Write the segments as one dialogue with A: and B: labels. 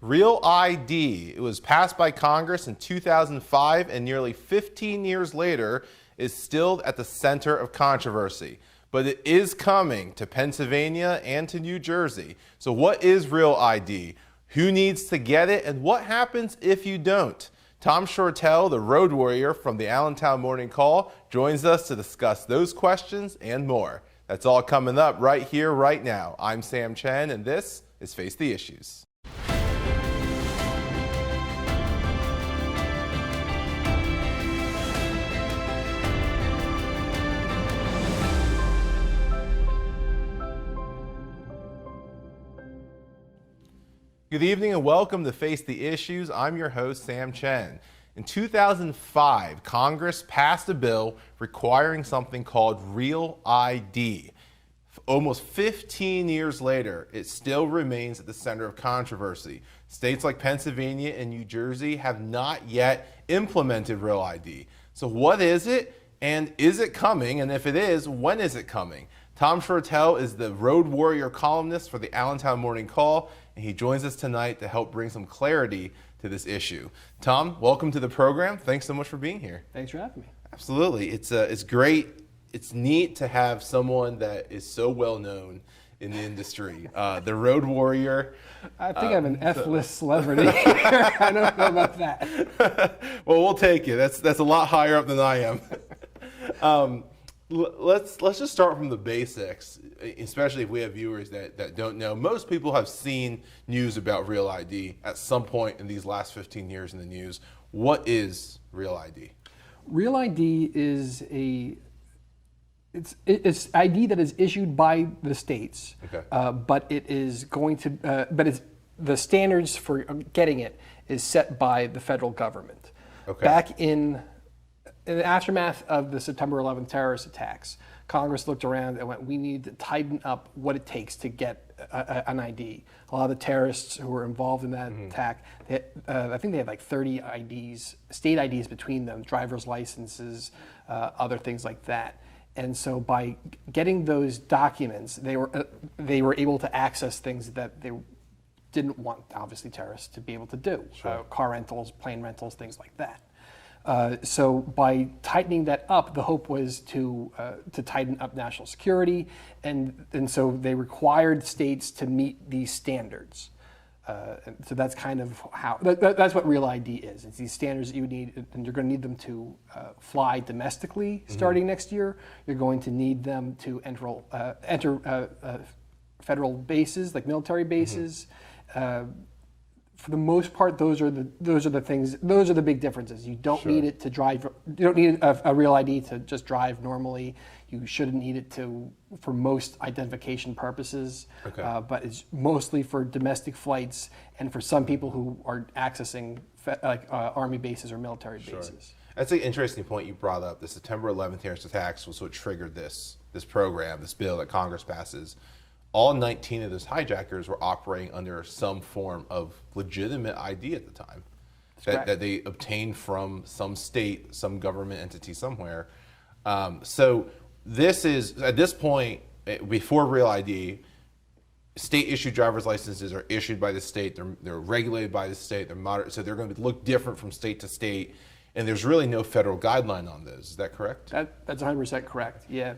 A: Real ID. It was passed by Congress in 2005 and nearly 15 years later is still at the center of controversy. But it is coming to Pennsylvania and to New Jersey. So what is Real ID? Who needs to get it? And what happens if you don't? Tom Shortell, the road warrior from the Allentown Morning Call, joins us to discuss those questions and more. That's all coming up right here, right now. I'm Sam Chen, and this is Face the Issues. Good evening and welcome to Face the Issues. I'm your host, Sam Chen. In 2005, Congress passed a bill requiring something called Real ID. Almost 15 years later, it still remains at the center of controversy. States like Pennsylvania and New Jersey have not yet implemented Real ID. So what is it, and is it coming? And if it is, when is it coming? Tom Shortell is the road warrior columnist for the Allentown Morning Call, and he joins us tonight to help bring some clarity to this issue. Tom, welcome to the program. Thanks so much for being here.
B: Thanks for having me.
A: Absolutely. It's great. It's neat to have someone that is so well known in the industry. The road warrior.
B: I think I'm an F-list celebrity here. I don't know about that.
A: Well, we'll take it. That's a lot higher up than I am. Let's just start from the basics, especially if we have viewers that don't know. Most people have seen news about Real ID at some point in these last 15 years in the news. What is Real ID? Real
B: ID is it's ID that is issued by the states,
A: okay.
B: But it is going to but the standards for getting it is set by the federal government.
A: Okay.
B: Back in the aftermath of the September 11th terrorist attacks, Congress looked around and went, we need to tighten up what it takes to get an ID. A lot of the terrorists who were involved in that attack, I think they had like 30 IDs, state IDs between them, driver's licenses, other things like that. And so by getting those documents, they were able to access things that they didn't want, obviously, terrorists to be able to do.
A: Sure.
B: Car rentals, plane rentals, things like that. So by tightening that up, the hope was to tighten up national security, and so they required states to meet these standards. So that's kind of how that's what Real ID is. It's these standards that you need, and you're going to need them to fly domestically starting next year. You're going to need them to enter federal bases, like military bases. For the most part, those are the things. Those are the big differences. You don't
A: Sure.
B: need it to drive. You don't need a Real ID to just drive normally. You shouldn't need it for most identification purposes.
A: Okay.
B: But it's mostly for domestic flights and for some people who are accessing army bases or military bases.
A: That's an interesting point you brought up. The September 11th terrorist attacks was what triggered this program, this bill that Congress passes. All 19 of those hijackers were operating under some form of legitimate ID at the time that they obtained from some state, some government entity somewhere. So this is, at this point, before Real ID, state-issued driver's licenses are issued by the state. They're regulated by the state. They're moderate, so they're going to look different from state to state. And there's really no federal guideline on those. Is that correct?
B: That's 100% correct. Yeah,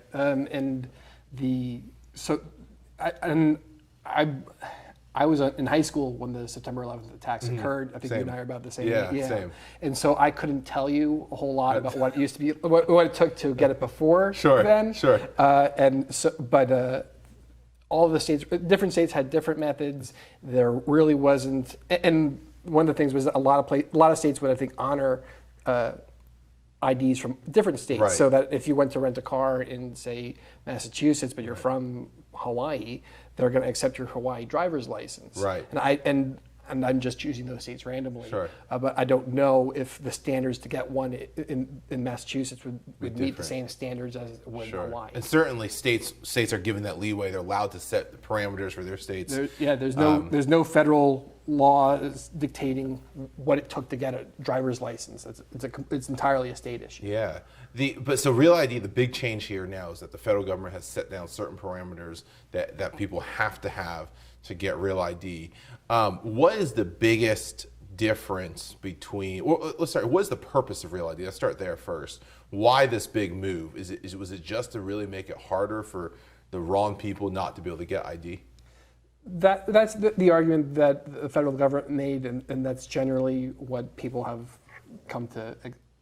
B: I was in high school when the September 11th attacks occurred. I think you and I are about the same.
A: Yeah, same.
B: And so I couldn't tell you a whole lot about what it used to be, what it took to get it before then.
A: Sure.
B: But all the states, different states had different methods. There really wasn't, and one of the things was that a lot of states would, I think, honor IDs from different states,
A: right.
B: So that if you went to rent a car in, say, Massachusetts, but you're from Hawaii, they're going to accept your Hawaii driver's license.
A: Right.
B: And I'm just choosing those states randomly.
A: Sure.
B: But I don't know if the standards to get one in Massachusetts would meet the same standards as it would in Hawaii.
A: And certainly states are given that leeway. They're allowed to set the parameters for their states.
B: There's no federal law dictating what it took to get a driver's license. It's entirely a state issue.
A: Yeah. So Real ID, the big change here now is that the federal government has set down certain parameters that people have to have to get real ID. What is the biggest difference between, well, let's start, what is the purpose of real ID? Let's start there first. Why this big move? Was it just to really make it harder for the wrong people not to be able to get ID?
B: That's the argument that the federal government made, and that's generally what people have come to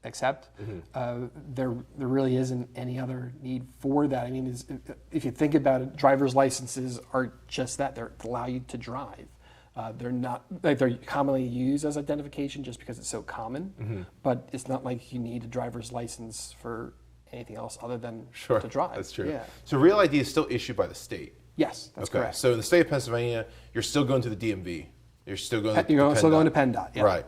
B: accept. There really isn't any other need for that. I mean, if you think about it, driver's licenses are just that. They're to allow you to drive. They're not like they're commonly used as identification just because it's so common, but it's not like you need a driver's license for anything else other than to drive.
A: That's true.
B: Yeah.
A: So real ID is still issued by the state.
B: Yes, that's correct.
A: So in the state of Pennsylvania, you're still going to the DMV. You're still going to
B: PennDOT. Yeah.
A: Right.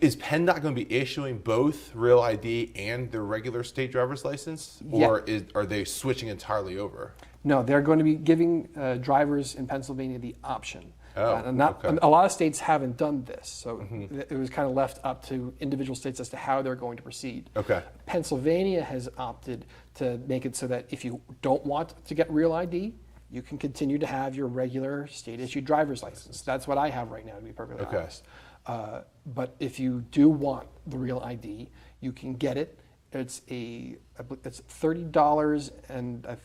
A: Is PennDOT going to be issuing both real ID and their regular state driver's license, or are they switching entirely over?
B: No, they're going to be giving drivers in Pennsylvania the option. And a lot of states haven't done this, so it was kind of left up to individual states as to how they're going to proceed.
A: Okay.
B: Pennsylvania has opted to make it so that if you don't want to get real ID, you can continue to have your regular state-issued driver's license. That's what I have right now, to be perfectly honest. But if you do want the real ID, you can get it. It's $30, and I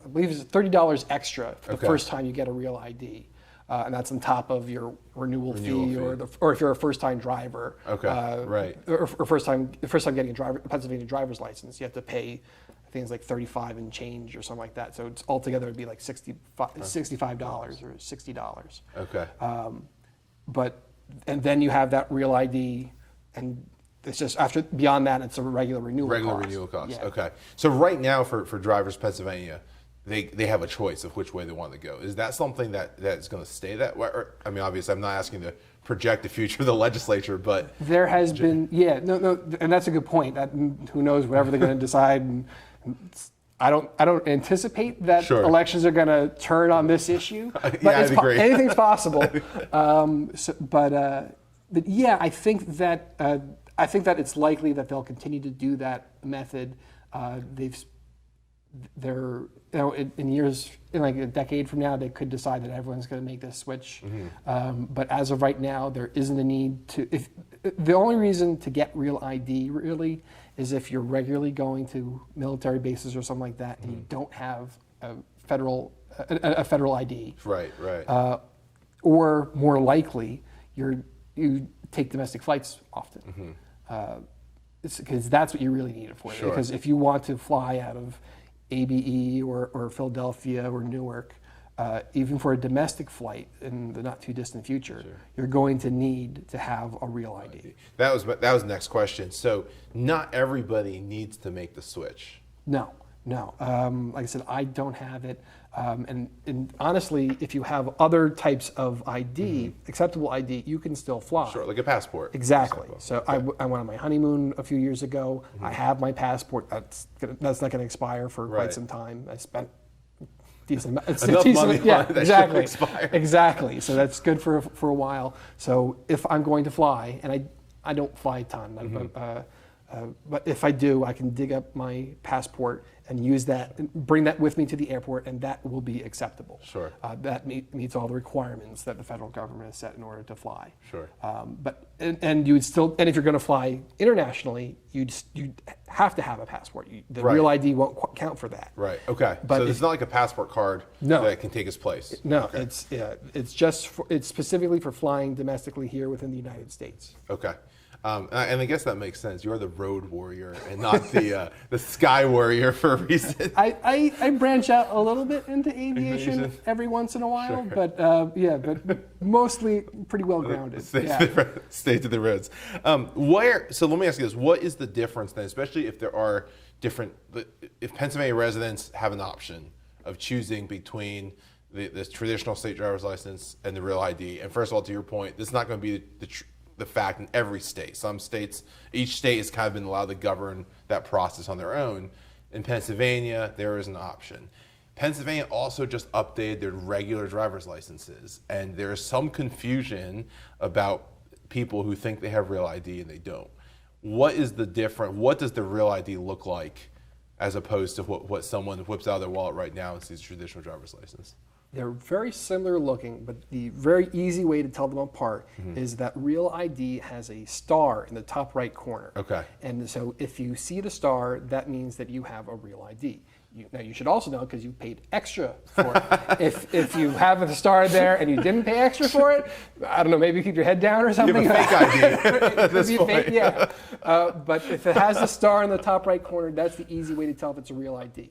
B: believe it's $30 extra for the first time you get a real ID. And that's on top of your renewal fee. Or if you're a first-time driver, or first time getting a Pennsylvania driver's license, you have to pay, I think it's like $35 and change or something like that. So it's altogether it'd be like $65 or $60.
A: Okay.
B: And then you have that real ID, and it's just beyond that, it's a regular renewal cost.
A: Yeah. Okay. So right now for drivers Pennsylvania, they have a choice of which way they want to go. Is that something that's going to stay that way? Or, I mean, obviously, I'm not asking to project the future of the legislature, but
B: there has been, and that's a good point. That who knows, whatever they're going to decide. And I don't anticipate that elections are going to turn on this issue. But
A: I agree.
B: Anything's possible. But I think that it's likely that they'll continue to do that method. In like a decade from now, they could decide that everyone's going to make this switch. But as of right now, there isn't a need to. The only reason to get real ID really is if you're regularly going to military bases or something like that, and you don't have a federal ID.
A: Right.
B: Or more likely, you take domestic flights often. Because that's what you really need it for. Because if you want to fly out of ABE or Philadelphia or Newark, even for a domestic flight in the not too distant future, you're going to need to have a real ID.
A: That was the next question. So not everybody needs to make the switch.
B: No. Like I said, I don't have it. And honestly, if you have other types of ID, acceptable ID, you can still fly.
A: Sure, like a passport.
B: Exactly. So I went on my honeymoon a few years ago. I have my passport. That's not going to expire for quite some time. I spent decent
A: money.
B: Yeah, exactly.
A: Expire.
B: Exactly. So that's good for a while. So if I'm going to fly, and I don't fly a ton, but if I do, I can dig up my passport and use that, and bring that with me to the airport, and that will be acceptable.
A: Sure.
B: That meets all the requirements that the federal government has set in order to fly.
A: Sure.
B: And you would still, and if you're going to fly internationally, you'd have to have a passport. The real ID won't count for that.
A: Right. Okay. But so it's not like a passport card that can take its place.
B: No. Okay. It's specifically for flying domestically here within the United States.
A: Okay. And I guess that makes sense. You're the road warrior and not the sky warrior for a reason.
B: I branch out a little bit into aviation every once in a while, but mostly pretty well grounded.
A: Stay to the roads. So let me ask you this: what is the difference then, especially if there are if Pennsylvania residents have an option of choosing between the traditional state driver's license and the real ID? And first of all, to your point, this is not going to be the fact in every state. Some states, each state has kind of been allowed to govern that process on their own. In Pennsylvania, there is an option. Pennsylvania also just updated their regular driver's licenses, and there is some confusion about people who think they have real ID and they don't. What is the difference? What does the real ID look like as opposed to what someone whips out of their wallet right now and sees a traditional driver's license?
B: They're very similar looking, but the very easy way to tell them apart is that Real ID has a star in the top right corner.
A: Okay.
B: And so if you see the star, that means that you have a Real ID. Now you should also know, because you paid extra for it. If you have a star there and you didn't pay extra for it, I don't know, maybe keep your head down or something.
A: You have a fake ID at this point.
B: Fake, yeah. But if it has the star in the top right corner, that's the easy way to tell if it's a Real ID.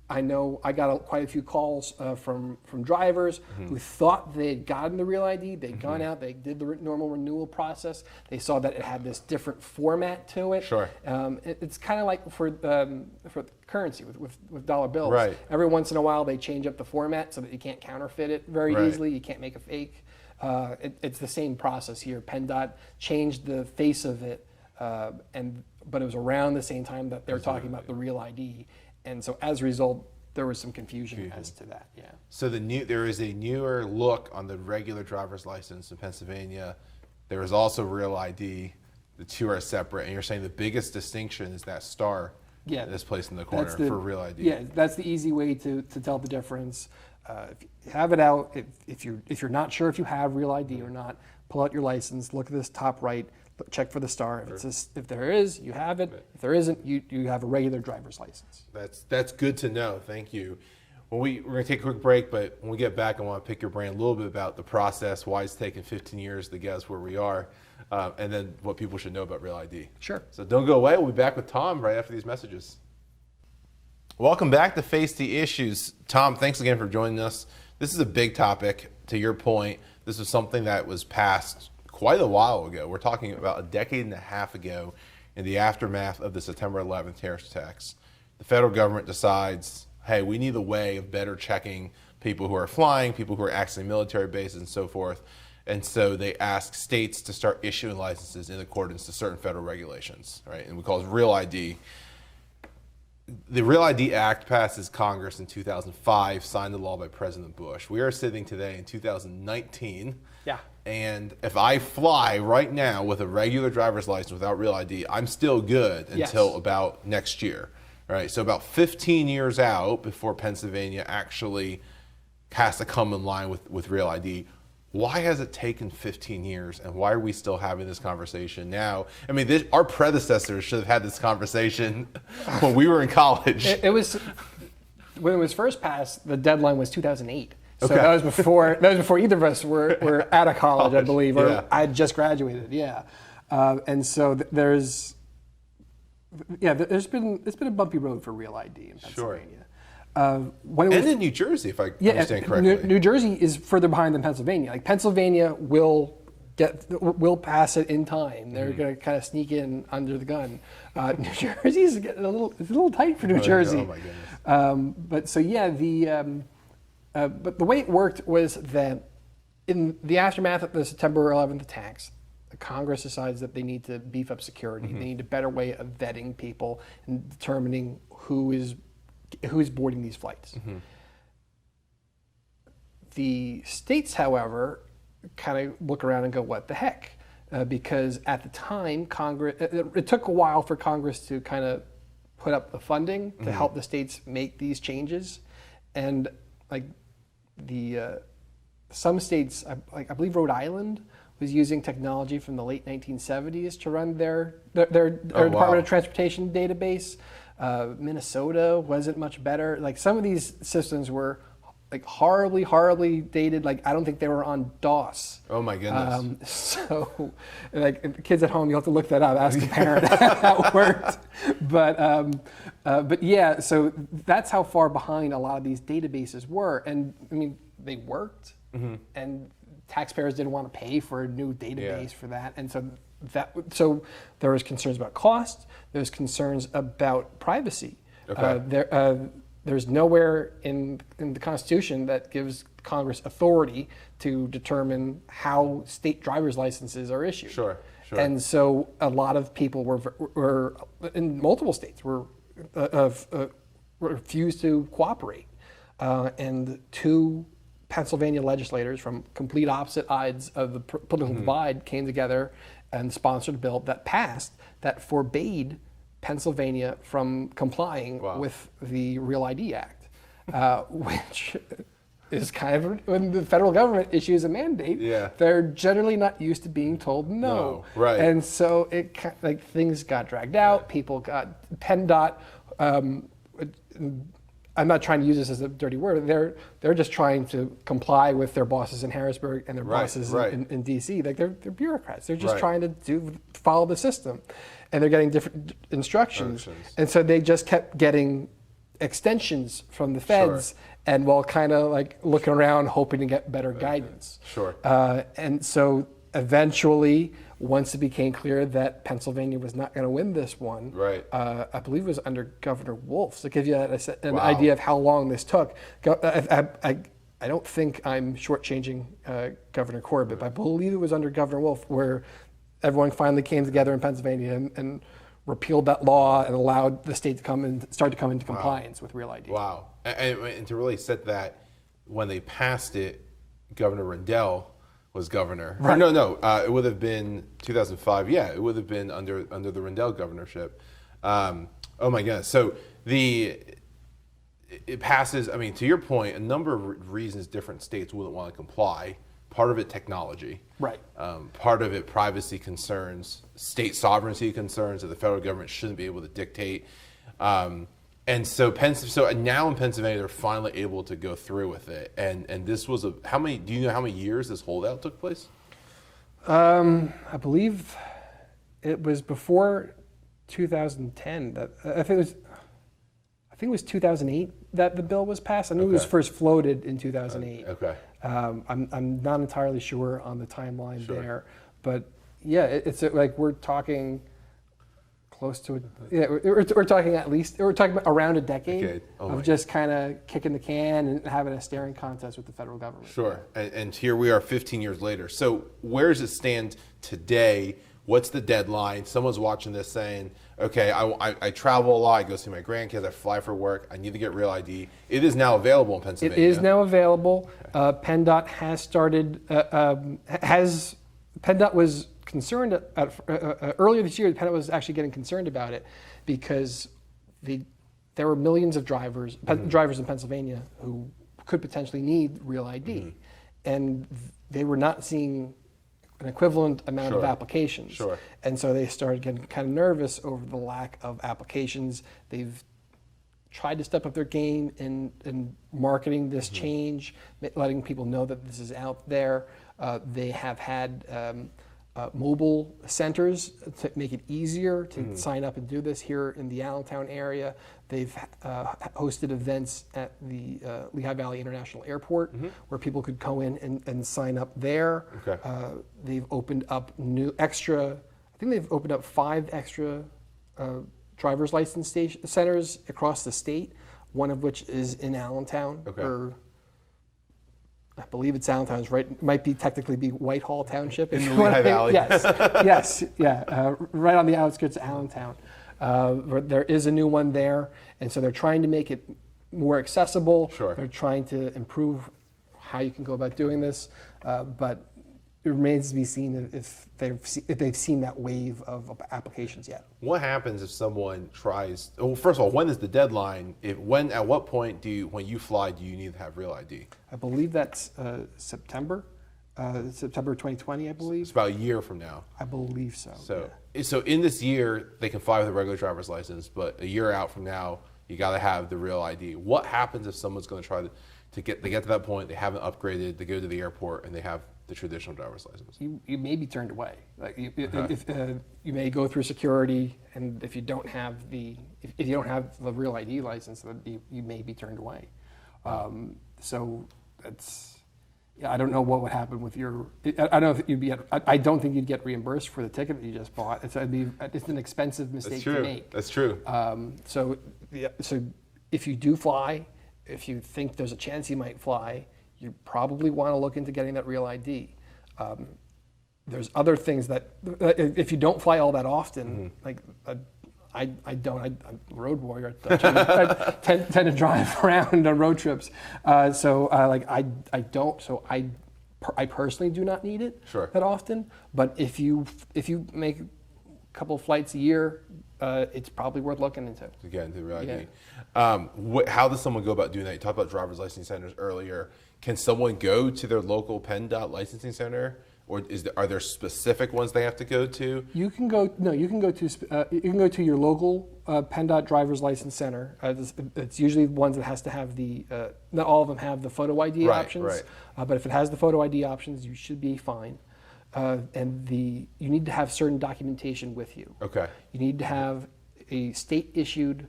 B: I know I got quite a few calls from drivers who thought they had gotten the Real ID. They'd gone out, they did the normal renewal process. They saw that it had this different format to it.
A: Sure.
B: It's kind of like for currency with dollar bills.
A: Right.
B: Every once in a while they change up the format so that you can't counterfeit it very
A: Right.
B: easily. You can't make a fake. It's the same process here. PennDOT changed the face of it, but it was around the same time that they're talking about the Real ID. And so as a result, there was some confusion as to that. Yeah.
A: So there is a newer look on the regular driver's license in Pennsylvania. There is also Real ID. The two are separate, and you're saying the biggest distinction is that star that's placed in the corner for Real ID.
B: Yeah, that's the easy way to tell the difference. If you have it out, if you're not sure if you have Real ID or not, pull out your license, look at this top right, check for the star. If there is, you have it. If there isn't, you have a regular driver's license.
A: That's good to know. Thank you. We're going to take a quick break, but when we get back, I want to pick your brain a little bit about the process, why it's taken 15 years to get us where we are, and then what people should know about Real ID.
B: Sure.
A: So don't go away. We'll be back with Tom right after these messages. Welcome back to Face the Issues. Tom, thanks again for joining us. This is a big topic. To your point, this was something that was passed quite a while ago. We're talking about a decade and a half ago in the aftermath of the September 11th terrorist attacks. The federal government decides, hey, we need a way of better checking people who are flying, people who are accessing military bases and so forth. And so they ask states to start issuing licenses in accordance to certain federal regulations, right? And we call it Real ID. The Real ID Act passes Congress in 2005, signed into law by President Bush. We are sitting today in 2019.
B: Yeah.
A: And if I fly right now with a regular driver's license without Real ID, I'm still good until about next year, right? So about 15 years out before Pennsylvania actually has to come in line with Real ID. Why has it taken 15 years, and why are we still having this conversation now? I mean, our predecessors should have had this conversation when we were in college.
B: It was when it was first passed. The deadline was 2008. So
A: Okay.
B: that was before either of us were out of college, I believe, or I had just graduated. Yeah, and so it's been a bumpy road for Real ID in Pennsylvania.
A: And in New Jersey, if I understand correctly.
B: New Jersey is further behind than Pennsylvania. Like Pennsylvania will pass it in time. They're going to kind of sneak in under the gun. New Jersey is getting a little tight for New Jersey.
A: Oh my goodness.
B: But the way it worked was that in the aftermath of the September 11th attacks, Congress decides that they need to beef up security. They need a better way of vetting people and determining who is boarding these flights. The states, however, kind of look around and go, what the heck? Because at the time, Congress, it took a while for Congress to kind of put up the funding to help the states make these changes. And some states, I believe Rhode Island was using technology from the late 1970s to run their Department of Transportation database. Minnesota wasn't much better. Like some of these systems were like horribly dated. Like I don't think they were on DOS.
A: Oh my goodness.
B: So like kids at home, you'll have to look that up, ask a parent how it worked. But yeah, so that's how far behind a lot of these databases were. And I mean, they worked and taxpayers didn't want to pay for a new database for that. And so there was concerns about cost. There's concerns about privacy.
A: Okay.
B: There's nowhere in the Constitution that gives Congress authority to determine how state driver's licenses are issued.
A: Sure.
B: And so a lot of people were in multiple states refused to cooperate. And two Pennsylvania legislators from complete opposite sides of the political divide came together and sponsored a bill that passed that forbade Pennsylvania from complying with the Real ID Act, which is kind of when the federal government issues a mandate.
A: Yeah.
B: They're generally not used to being told no.
A: No, right.
B: And so like things got dragged out. People got PennDOT. I'm not trying to use this as a dirty word. They're just trying to comply with their bosses in Harrisburg and their bosses in D.C. Like they're bureaucrats. They're just trying to follow the system, and they're getting different instructions. And so they just kept getting extensions from the feds, and while kind of like looking around, hoping to get better guidance. And so eventually, once it became clear that Pennsylvania was not going to win this one, I believe it was under Governor Wolf. So to give you an idea of how long this took, I don't think I'm shortchanging Governor Corbett, but I believe it was under Governor Wolf where everyone finally came together in Pennsylvania and repealed that law and allowed the state to start to come into compliance with Real ID.
A: Wow. And to really set that, when they passed it, Governor Rendell was governor. Right. No, it would have been 2005. Yeah, it would have been under the Rendell governorship. Oh my goodness. So it passes. I mean, to your point, a number of reasons different states wouldn't want to comply. Part of it, technology.
B: Right.
A: Part of it, privacy concerns, state sovereignty concerns that the federal government shouldn't be able to dictate. And so now in Pennsylvania, they're finally able to go through with it. And this was do you know how many years this holdout took place?
B: I believe it was before 2010. I think it was 2008 that the bill was passed. I knew it was first floated in 2008. I'm not entirely sure on the timeline there, but yeah, it's like we're talking close to it. Yeah, we're talking about around a decade of just kind of kicking the can and having a staring contest with the federal government.
A: Sure, and here we are 15 years later. So where does it stand today? What's the deadline? Someone's watching this saying, okay, I travel a lot, I go see my grandkids, I fly for work, I need to get Real ID. It is now available in Pennsylvania.
B: It is now available. PennDOT has started, PennDOT was concerned earlier this year. PennDOT was actually getting concerned about it because there were millions of drivers in Pennsylvania who could potentially need Real ID, and they were not seeing an equivalent amount of applications. And so they started getting kind of nervous over the lack of applications. They've tried to step up their game in marketing this change, letting people know that this is out there. They have had mobile centers to make it easier to sign up and do this here in the Allentown area. They've hosted events at the Lehigh Valley International Airport where people could go in and sign up there. They've opened up I think they've opened up 5 extra driver's license centers across the state, one of which is in Allentown. I believe it's Allentown. It's right. It might technically be Whitehall Township.
A: In the Lehigh Valley.
B: Yes, right on the outskirts of Allentown. There is a new one there, and so they're trying to make it more accessible. They're trying to improve how you can go about doing this, but it remains to be seen if they've seen that wave of applications yet.
A: What happens if someone tries? Well, first of all, when is the deadline? At what point when you fly, do you need to have Real ID?
B: I believe that's September 2020. I believe
A: it's about a year from now.
B: I believe so.
A: So in this year, they can fly with a regular driver's license, but a year out from now, you got to have the Real ID. What happens if someone's going to try to get to that point? They haven't upgraded. They go to the airport and they have the traditional driver's license.
B: You may be turned away. Like if you may go through security, and if you don't have the Real ID license, then you may be turned away. So that's I don't know what would happen with your. I don't know if you'd be. I don't think you'd get reimbursed for the ticket that you just bought. It's an expensive mistake to make.
A: That's true.
B: So if you do fly, if you think there's a chance you might fly, you probably want to look into getting that Real ID. There's other things that if you don't fly all that often, like I don't. I'm a road warrior. I tend to drive around on road trips. I don't. So I personally do not need it that often. But if you make a couple of flights a year, it's probably worth looking into.
A: To get into the Real ID. How does someone go about doing that? You talked about driver's license centers earlier. can someone go to their local PennDOT licensing center, or are there specific ones they have to go to?
B: You can go to your local PennDOT driver's license center. It's usually ones that has to have not all of them have the photo ID options.
A: Right.
B: But if it has the photo ID options, you should be fine. And you need to have certain documentation with you.
A: Okay.
B: You need to have a state issued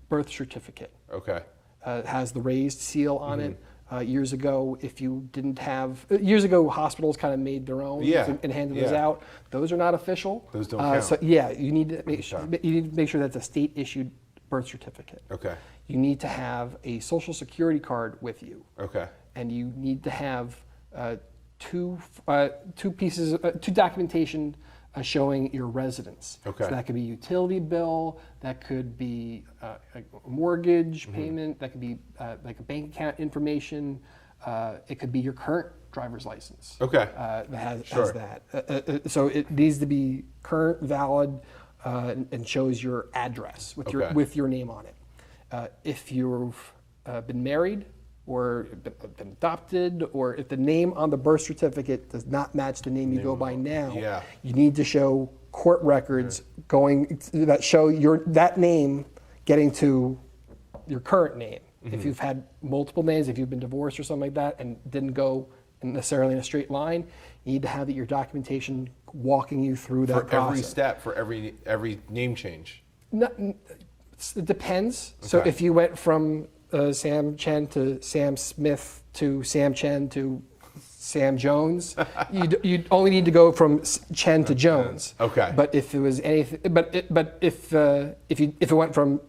B: birth certificate.
A: Okay.
B: It has the raised seal on it. Years ago, years ago, hospitals kind of made their own and handed those out. Those are not official.
A: Those don't count.
B: So you need to make sure that's a state issued birth certificate.
A: Okay.
B: You need to have a social security card with you.
A: Okay.
B: And you need to have two documentation showing your residence.
A: Okay.
B: So that could be utility bill, that could be a mortgage payment, that could be like a bank account information, it could be your current driver's license.
A: Okay.
B: That has that. So it needs to be current, valid, and shows your address with your name on it. If you've been married, or been adopted, or if the name on the birth certificate does not match the name you go by now, you need to show court records that show that name getting to your current name. If you've had multiple names, if you've been divorced or something like that and didn't go necessarily in a straight line, you need to have your documentation walking you through that process.
A: Every step, for every name change?
B: It depends.
A: Okay.
B: So if you went from Sam Chen to Sam Smith to Sam Chen to Sam Jones, you'd only need to go from Chen to Jones.
A: Okay.
B: But if it was anything, if it went from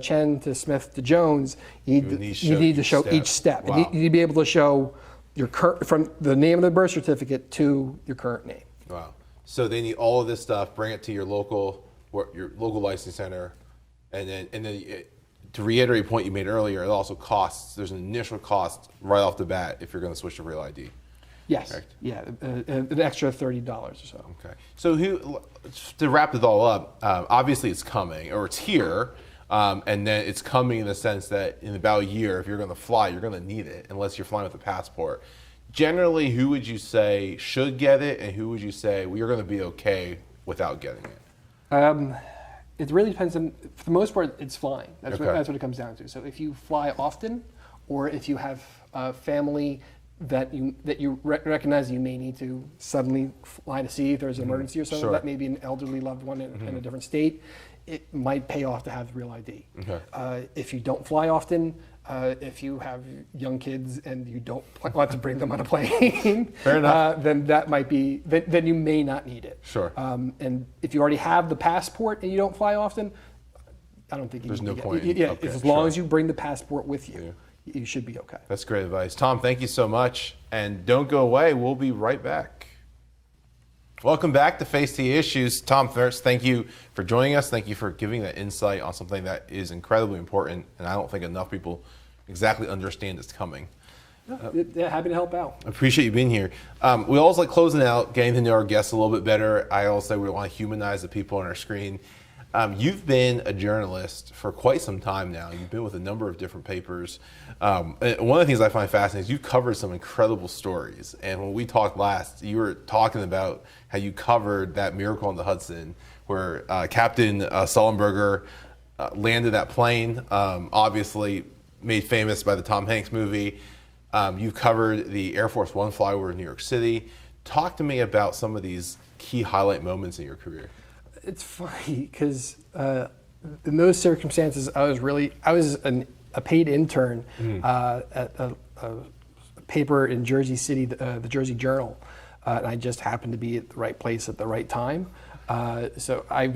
B: Chen to Smith to Jones, you need to show each step.
A: Wow.
B: You need to be able to show from the name of the birth certificate to your current name.
A: Wow. So they need all of this stuff. Bring it to your local license center, and then. To reiterate a point you made earlier, it also costs. There's an initial cost right off the bat if you're going to switch to Real ID.
B: Yes.
A: Correct?
B: Yeah, an extra $30 or so.
A: Okay. So to wrap it all up, obviously it's coming, or it's here, and then it's coming in the sense that in about a year, if you're going to fly, you're going to need it, unless you're flying with a passport. Generally, who would you say should get it, and who would you say, well, you're going to be okay without getting it?
B: It really depends on, for the most part, it's flying. That's what it comes down to. So if you fly often, or if you have family that you recognize you may need to suddenly fly to see if there's an emergency or something, that may be an elderly loved one in a different state, it might pay off to have Real ID. Okay. If you don't fly often, if you have young kids and you don't want to bring them on a plane,
A: Fair enough.
B: Then that might be, then you may not need it.
A: Sure.
B: And if you already have the passport and you don't fly often, I don't think you
A: There's
B: need
A: no
B: to
A: point.
B: Yeah,
A: Okay,
B: as long as you bring the passport with you, you should be okay.
A: That's great advice. Tom, thank you so much. And don't go away. We'll be right back. Welcome back to Face the Issues. Tom, first, thank you for joining us. Thank you for giving that insight on something that is incredibly important, and I don't think enough people exactly understand it's coming.
B: Happy to help out.
A: I appreciate you being here. We always like closing out, getting to know our guests a little bit better. I also we want to humanize the people on our screen. You've been a journalist for quite some time now. You've been with a number of different papers. One of the things I find fascinating is you've covered some incredible stories. And when we talked last, you were talking about how you covered that miracle on the Hudson where Captain Sullenberger landed that plane, obviously made famous by the Tom Hanks movie. You've covered the Air Force One flyover in New York City. Talk to me about some of these key highlight moments in your career.
B: It's funny because in those circumstances, I was a paid intern at a paper in Jersey City, the Jersey Journal, and I just happened to be at the right place at the right time. So I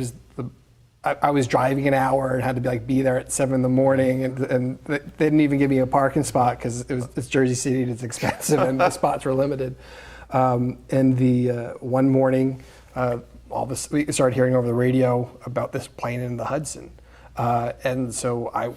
B: was driving an hour and had to be there at 7 a.m, and they didn't even give me a parking spot because it's Jersey City and it's expensive and the spots were limited. And the one morning, we started hearing over the radio about this plane in the Hudson, and so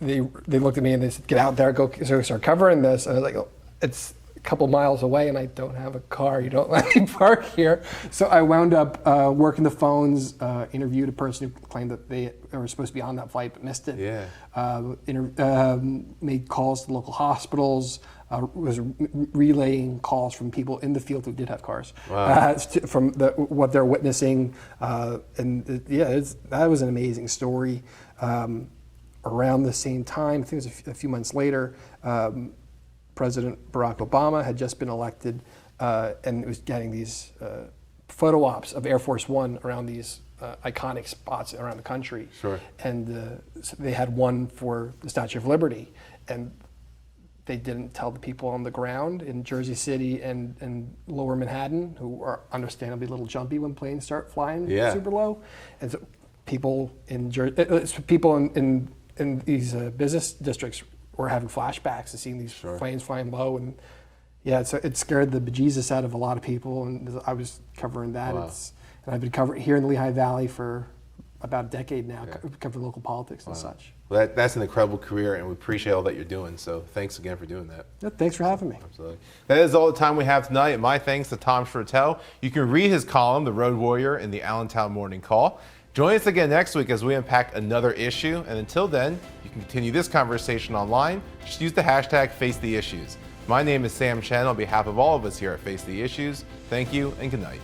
B: they looked at me and they said, "Get out there, go!" So we started covering this, and I was like, "It's a couple miles away, and I don't have a car. You don't let me park here." So I wound up working the phones, interviewed a person who claimed that they were supposed to be on that flight but missed it.
A: Yeah.
B: Made calls to local hospitals. relaying calls from people in the field who did have cars,
A: Wow.
B: from what they're witnessing. That was an amazing story. Around the same time, I think it was a few months later, President Barack Obama had just been elected, and was getting these photo ops of Air Force One around these iconic spots around the country.
A: Sure.
B: And so they had one for the Statue of Liberty, and they didn't tell the people on the ground in Jersey City and Lower Manhattan, who are understandably a little jumpy when planes start flying super low. And so people in these business districts were having flashbacks to seeing these planes flying low, and it scared the bejesus out of a lot of people. And I was covering that.
A: Wow.
B: And I've been covering here in the Lehigh Valley for about a decade now, covering local politics and such.
A: Well, that's an incredible career, and we appreciate all that you're doing. So thanks again for doing that.
B: Yeah, thanks for having me.
A: Absolutely. That is all the time we have tonight. My thanks to Tom Shortell. You can read his column, The Road Warrior, in the Allentown Morning Call. Join us again next week as we unpack another issue. And until then, you can continue this conversation online. Just use the hashtag #FaceTheIssues. My name is Sam Chen. On behalf of all of us here at Face the Issues, thank you and good night.